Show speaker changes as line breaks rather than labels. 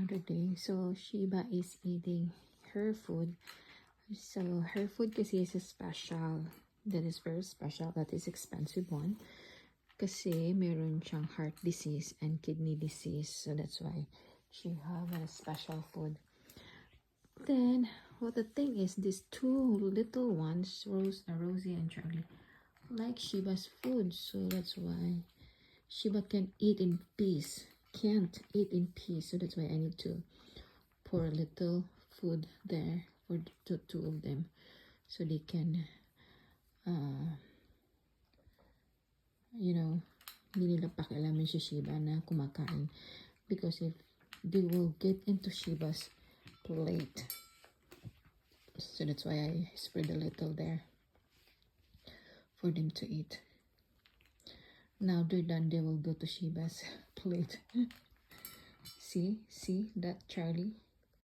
another day. So Shiba is eating her food. So her food kasi is a special. That is very special. That is expensive one. Kasi meron siyang heart disease and kidney disease. So that's why she have a special food. Then, well, the thing is, these two little ones, Rosie and Charlie, like Shiba's food. So that's why Shiba can eat in peace. Can't eat in peace. So that's why I need to pour a little food there for the two of them. So they can, you know, hindi nila pakialaman si Shiba na kumakain. Because if they will get into Shiba's plate. So that's why I spread a little there for them to eat. Now they're done, they will go to Shiba's plate. See that, Charlie?